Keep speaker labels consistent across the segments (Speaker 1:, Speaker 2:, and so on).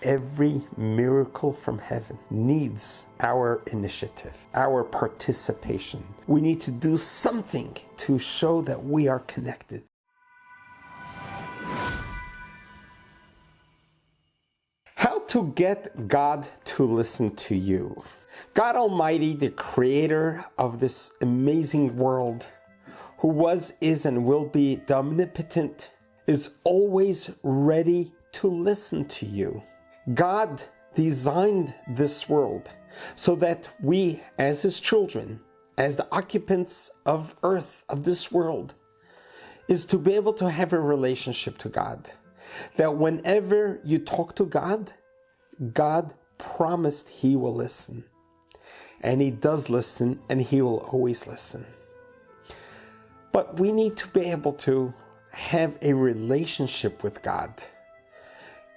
Speaker 1: every miracle from heaven needs our initiative, our participation. We need to do something to show that we are connected. How to get God to listen to you. God Almighty, the creator of this amazing world, who was, is, and will be the omnipotent, is always ready to listen to you. God designed this world so that we, as his children, as the occupants of earth, of this world, is to be able to have a relationship to God. That whenever you talk to God, God promised he will listen. And he does listen, and he will always listen. But we need to be able to have a relationship with God.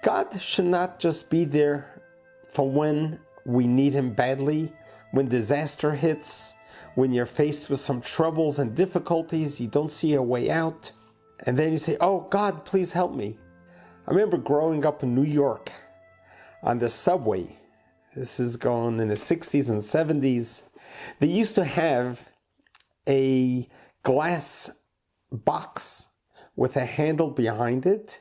Speaker 1: God should not just be there for when we need him badly, when disaster hits, when you're faced with some troubles and difficulties, you don't see a way out, and then you say, oh God, please help me. I remember growing up in New York on the subway. This is going in the 60s and 70s. They used to have a glass box with a handle behind it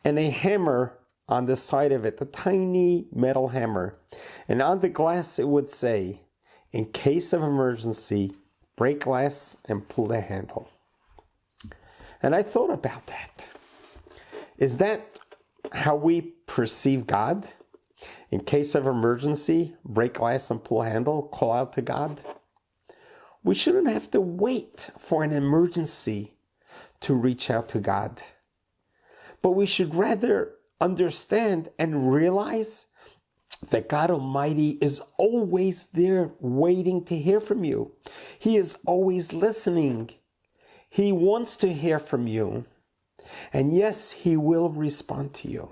Speaker 1: and a hammer on the side of it, a tiny metal hammer. And on the glass it would say, in case of emergency, break glass and pull the handle. And I thought about that. Is that how we perceive God? In case of emergency, break glass and pull handle, call out to God? We shouldn't have to wait for an emergency to reach out to God. But we should rather understand and realize that God Almighty is always there waiting to hear from you. He is always listening. He wants to hear from you. And yes, he will respond to you.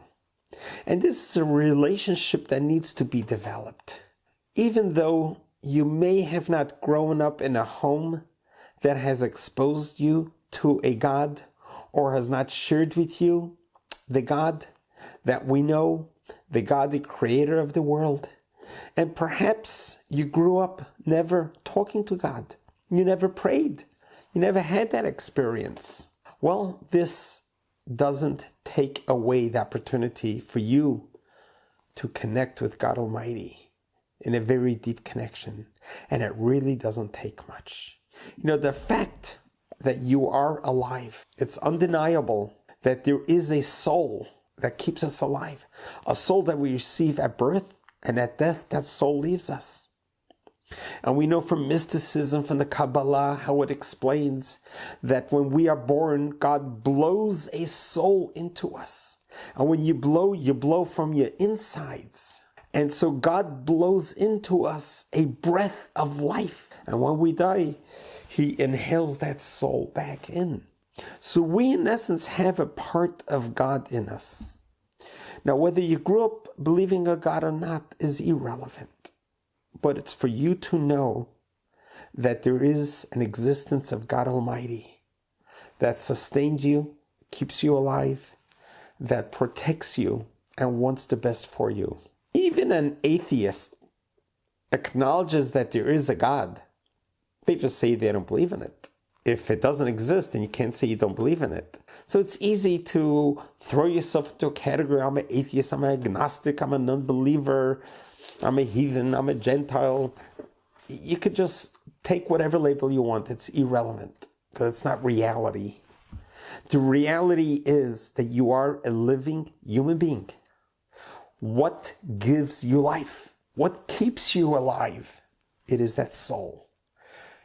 Speaker 1: And this is a relationship that needs to be developed. Even though you may have not grown up in a home that has exposed you to a God or has not shared with you the God that we know, the God, the creator of the world. And perhaps you grew up never talking to God. You never prayed. You never had that experience. Well, this doesn't take away the opportunity for you to connect with God Almighty in a very deep connection. And it really doesn't take much. You know, the fact that you are alive, it's undeniable that there is a soul that keeps us alive. A soul that we receive at birth, and at death, that soul leaves us. And we know from mysticism, from the Kabbalah, how it explains that when we are born, God blows a soul into us. And when you blow from your insides. And so God blows into us a breath of life. And when we die, he inhales that soul back in. So we, in essence, have a part of God in us. Now, whether you grew up believing a God or not is irrelevant. But it's for you to know that there is an existence of God Almighty that sustains you, keeps you alive, that protects you, and wants the best for you. Even an atheist acknowledges that there is a God. They just say they don't believe in it. If it doesn't exist, then you can't say you don't believe in it. So it's easy to throw yourself into a category. I'm an atheist, I'm an agnostic, I'm a non-believer, I'm a heathen, I'm a Gentile. You could just take whatever label you want. It's irrelevant because it's not reality. The reality is that you are a living human being. What gives you life? What keeps you alive? It is that soul.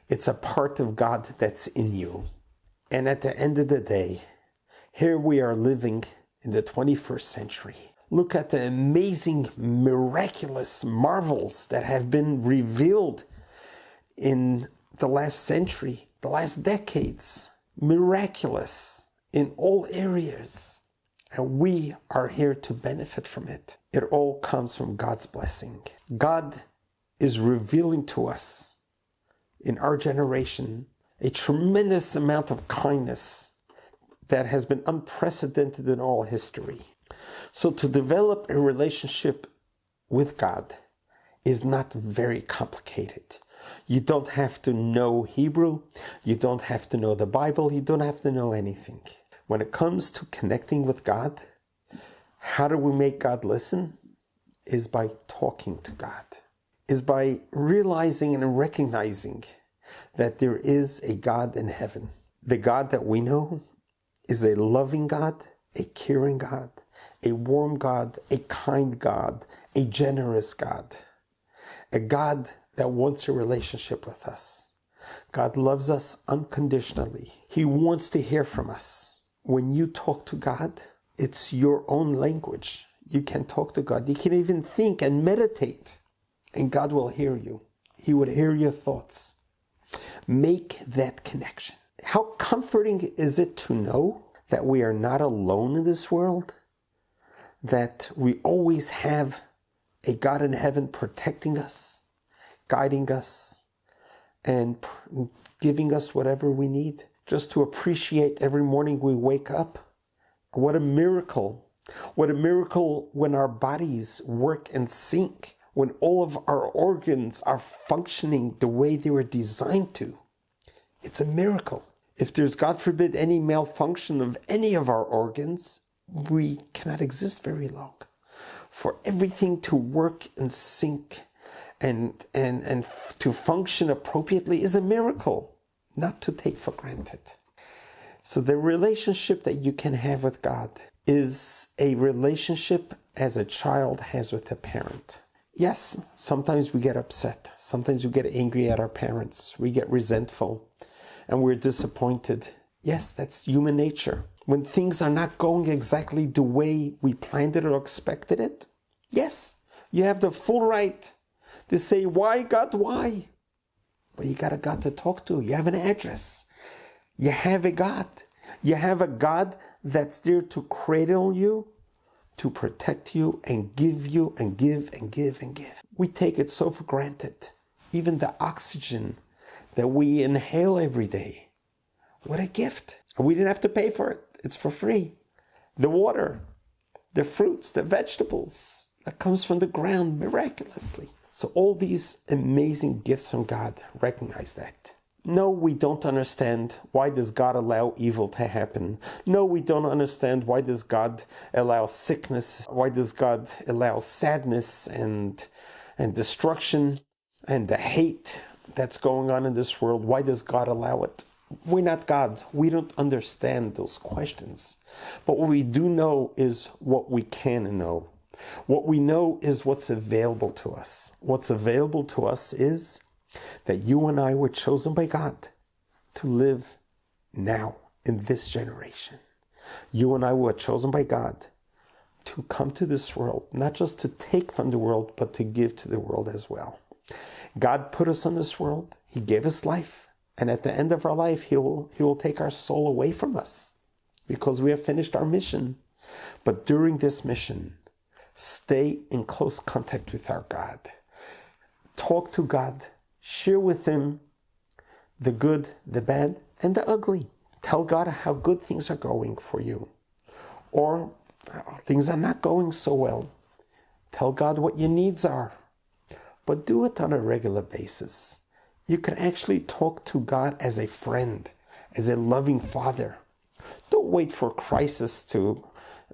Speaker 1: It's a part of God that's in you. And at the end of the day, here we are living in the 21st century. Look at the amazing, miraculous marvels that have been revealed in the last century, the last decades. Miraculous in all areas. And we are here to benefit from it. It all comes from God's blessing. God is revealing to us in our generation a tremendous amount of kindness that has been unprecedented in all history. So to develop a relationship with God is not very complicated. You don't have to know Hebrew. You don't have to know the Bible. You don't have to know anything. When it comes to connecting with God, how do we make God listen? Is by talking to God. Is by realizing and recognizing that there is a God in heaven. The God that we know is a loving God, a caring God, a warm God, a kind God, a generous God. A God that wants a relationship with us. God loves us unconditionally. He wants to hear from us. When you talk to God, it's your own language. You can talk to God. You can even think and meditate, and God will hear you. He would hear your thoughts. Make that connection. How comforting is it to know that we are not alone in this world? That we always have a God in heaven protecting us, guiding us, and giving us whatever we need. Just to appreciate every morning we wake up. What a miracle. What a miracle when our bodies work in sync, when all of our organs are functioning the way they were designed to. It's a miracle. If there's, God forbid, any malfunction of any of our organs, we cannot exist very long. For everything to work in sync and to function appropriately is a miracle, not to take for granted. So the relationship that you can have with God is a relationship as a child has with a parent. Yes, sometimes we get upset. Sometimes we get angry at our parents. We get resentful and we're disappointed. Yes, that's human nature. When things are not going exactly the way we planned it or expected it, yes, you have the full right to say, why, God, why? But you got a God to talk to. You have an address. You have a God. You have a God that's there to cradle you, to protect you, and give you, and give, and give, and give. We take it so for granted. Even the oxygen that we inhale every day. What a gift. We didn't have to pay for it. It's for free. The water, the fruits, the vegetables that comes from the ground miraculously. So all these amazing gifts from God, recognize that. No, we don't understand why does God allow evil to happen. No, we don't understand why does God allow sickness. Why does God allow sadness and destruction and the hate that's going on in this world. Why does God allow it? We're not God. We don't understand those questions. But what we do know is what we can know. What we know is what's available to us. What's available to us is that you and I were chosen by God to live now in this generation. You and I were chosen by God to come to this world, not just to take from the world, but to give to the world as well. God put us on this world. He gave us life. And at the end of our life, He will take our soul away from us because we have finished our mission. But during this mission, stay in close contact with our God. Talk to God. Share with Him the good, the bad, and the ugly. Tell God how good things are going for you. Or things are not going so well. Tell God what your needs are. But do it on a regular basis. You can actually talk to God as a friend, as a loving father. Don't wait for a crisis to,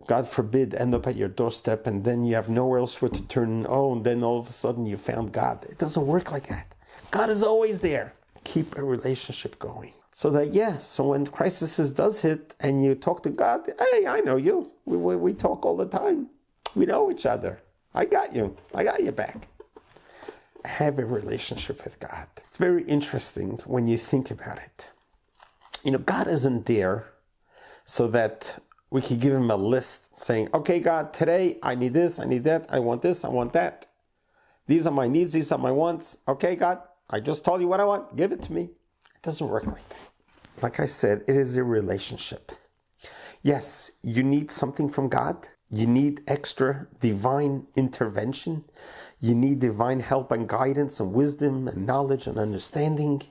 Speaker 1: God forbid, end up at your doorstep and then you have nowhere else where to turn. Oh, and then all of a sudden you found God. It doesn't work like that. God is always there. Keep a relationship going. So when crisis does hit and you talk to God, hey, I know you. We talk all the time. We know each other. I got you. I got your back. Have a relationship with God. It's very interesting when you think about it. God isn't there so that we can give Him a list saying, okay, God, today I need this, I need that, I want this, I want that. These are my needs, these are my wants. Okay, God, I just told you what I want. Give it to me. It doesn't work like that. Like I said, it is a relationship. Yes, you need something from God. You need extra divine intervention. You need divine help and guidance and wisdom and knowledge and understanding.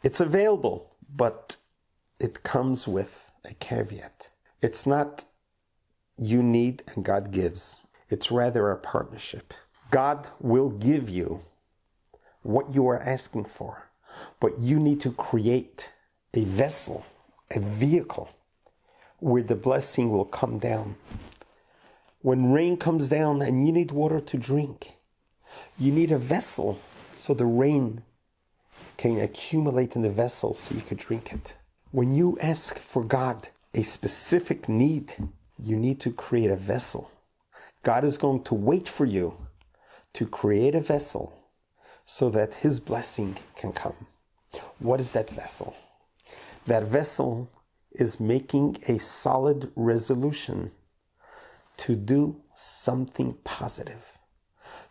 Speaker 1: It's available, but it comes with a caveat. It's not you need and God gives. It's rather a partnership. God will give you what you are asking for, but you need to create a vessel, a vehicle, where the blessing will come down. When rain comes down and you need water to drink, you need a vessel so the rain can accumulate in the vessel so you can drink it. When you ask for God a specific need, you need to create a vessel. God is going to wait for you to create a vessel so that His blessing can come. What is that vessel? That vessel is making a solid resolution to do something positive,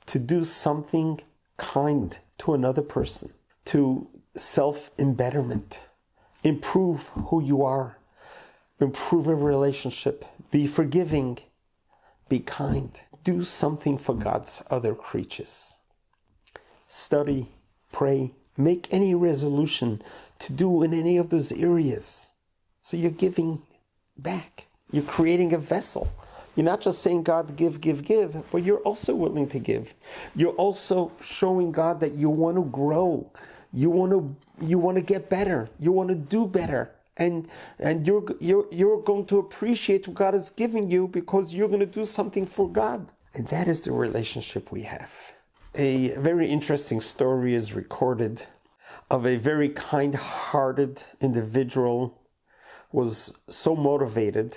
Speaker 1: to do something kind to another person, to self-embetterment, improve who you are, improve a relationship, be forgiving, be kind, do something for God's other creatures. Study, pray, make any resolution to do in any of those areas. So you're giving back. You're creating a vessel. You're not just saying, God, give, but you're also willing to give. You're also showing God that you want to grow. You want to get better. You want to do better. And you're going to appreciate what God is giving you because you're going to do something for God. And that is the relationship we have. A very interesting story is recorded of a very kind-hearted individual was so motivated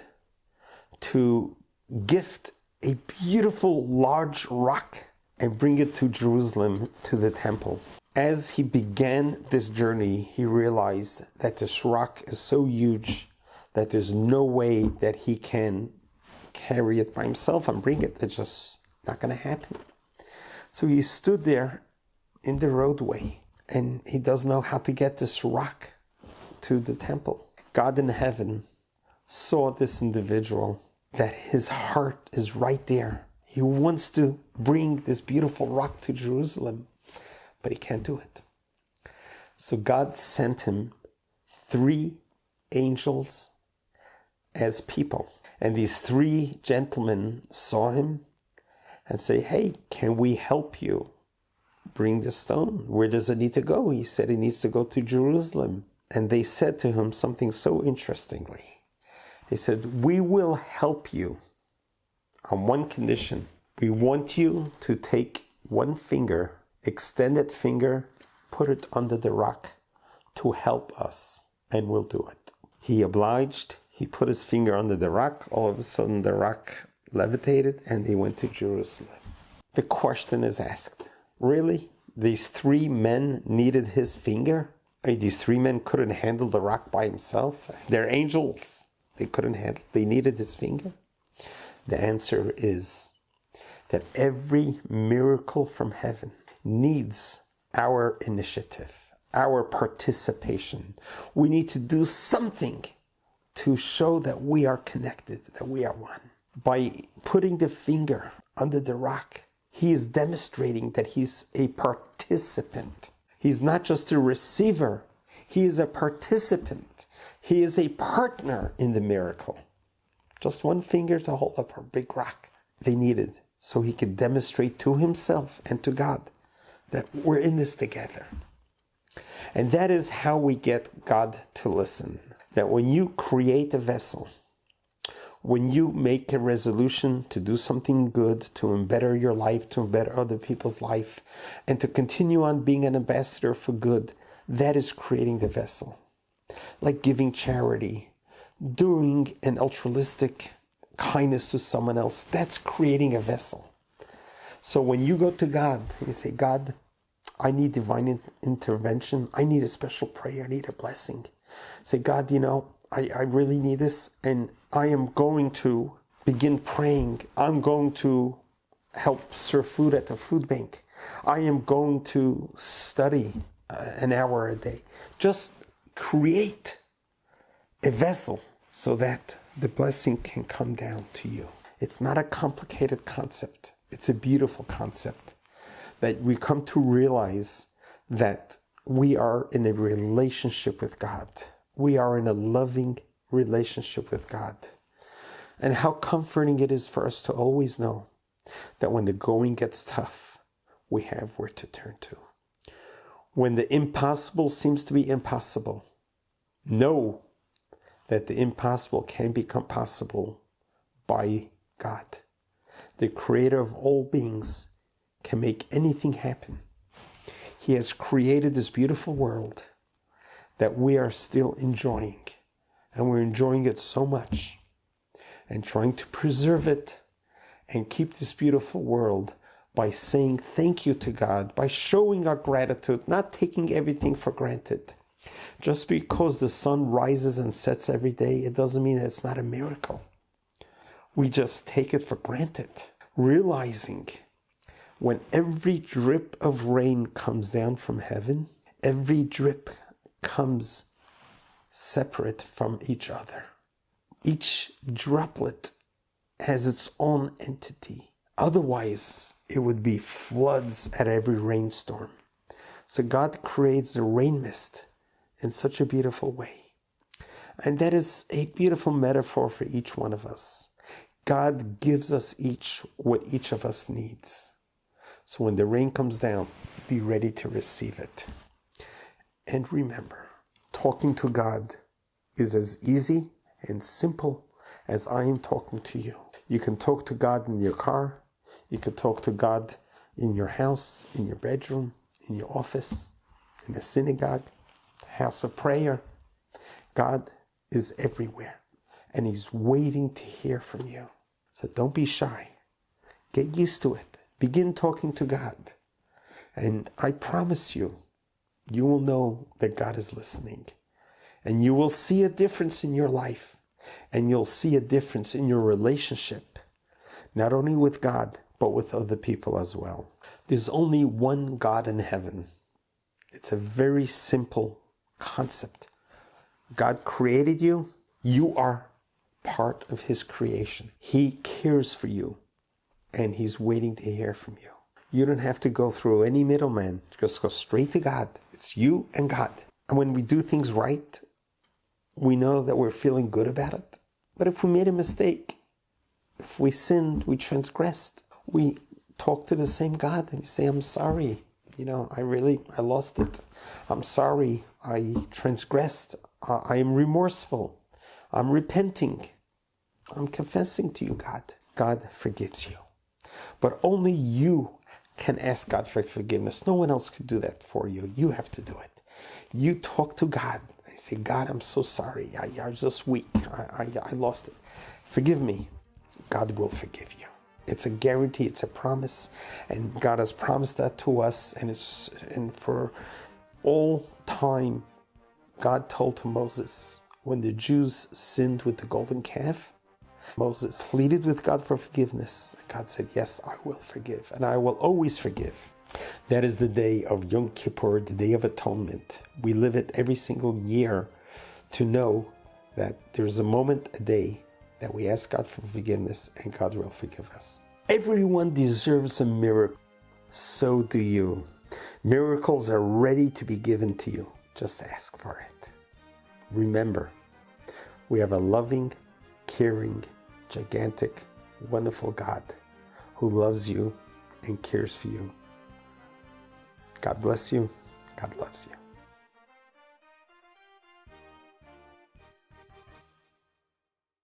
Speaker 1: to gift a beautiful large rock and bring it to Jerusalem, to the temple. As he began this journey, he realized that this rock is so huge that there's no way that he can carry it by himself and bring it. It's just not going to happen. So he stood there in the roadway and he doesn't know how to get this rock to the temple. God in heaven saw this individual, that his heart is right there. He wants to bring this beautiful rock to Jerusalem, but he can't do it. So God sent him 3 angels as people. And these 3 gentlemen saw him and say, hey, can we help you bring the stone? Where does it need to go? He said it needs to go to Jerusalem. And they said to him something so interestingly. They said, we will help you on one condition. We want you to take one finger, extended finger, put it under the rock to help us, and we'll do it. He obliged. He put his finger under the rock. All of a sudden, the rock levitated, and he went to Jerusalem. The question is asked, really? These 3 men needed his finger? These 3 men couldn't handle the rock by himself? They're angels. They couldn't handle it. They needed his finger? The answer is that every miracle from heaven needs our initiative, our participation. We need to do something to show that we are connected, that we are one. By putting the finger under the rock, he is demonstrating that he's a participant. He's not just a receiver, he is a participant. He is a partner in the miracle. Just one finger to hold up a big rock they needed so he could demonstrate to himself and to God that we're in this together. And that is how we get God to listen. That when you create a vessel, when you make a resolution to do something good, to better your life, to better other people's life, and to continue on being an ambassador for good, that is creating the vessel. Like giving charity, doing an altruistic kindness to someone else, that's creating a vessel. So when you go to God, you say, God, I need divine intervention. I need a special prayer. I need a blessing. Say, God, I really need this, and I am going to begin praying. I'm going to help serve food at the food bank. I am going to study an hour a day. Just create a vessel so that the blessing can come down to you. It's not a complicated concept. It's a beautiful concept that we come to realize that we are in a relationship with God. We are in a loving relationship with God. And how comforting it is for us to always know that when the going gets tough, we have where to turn to. When the impossible seems to be impossible, know that the impossible can become possible by God. The creator of all beings can make anything happen. He has created this beautiful world that we are still enjoying. And we're enjoying it so much. And trying to preserve it and keep this beautiful world by saying thank you to God, by showing our gratitude, not taking everything for granted. Just because the sun rises and sets every day, it doesn't mean that it's not a miracle. We just take it for granted, realizing when every drip of rain comes down from heaven, every drip comes separate from each other. Each droplet has its own entity. Otherwise, it would be floods at every rainstorm. So God creates the rain mist in such a beautiful way. And that is a beautiful metaphor for each one of us. God gives us each what each of us needs. So when the rain comes down, be ready to receive it. And remember, talking to God is as easy and simple as I am talking to you. You can talk to God in your car. You can talk to God in your house, in your bedroom, in your office, in a synagogue, house of prayer. God is everywhere, and He's waiting to hear from you. So don't be shy. Get used to it. Begin talking to God. And I promise you, you will know that God is listening. And you will see a difference in your life. And you'll see a difference in your relationship. Not only with God, but with other people as well. There's only one God in heaven. It's a very simple concept. God created you. You are part of His creation. He cares for you. And He's waiting to hear from you. You don't have to go through any middleman. Just go straight to God. It's you and God. And when we do things right, we know that we're feeling good about it. But if we made a mistake, if we sinned, we transgressed, we talk to the same God and we say, I'm sorry. I lost it. I'm sorry. I transgressed. I am remorseful. I'm repenting. I'm confessing to you, God. God forgives you. But only you can ask God for forgiveness. No one else can do that for you. You have to do it. You talk to God. I say, God, I'm so sorry. I was just weak. I lost it. Forgive me. God will forgive you. It's a guarantee. It's a promise. And God has promised that to us. And for all time, God told to Moses, when the Jews sinned with the golden calf, Moses pleaded with God for forgiveness. God said, yes, I will forgive, and I will always forgive. That is the day of Yom Kippur, the Day of Atonement. We live it every single year to know that there's a moment a day that we ask God for forgiveness, and God will forgive us. Everyone deserves a miracle. So do you. Miracles are ready to be given to you. Just ask for it. Remember, we have a loving, caring, gigantic, wonderful God who loves you and cares for you. God bless you. God loves you.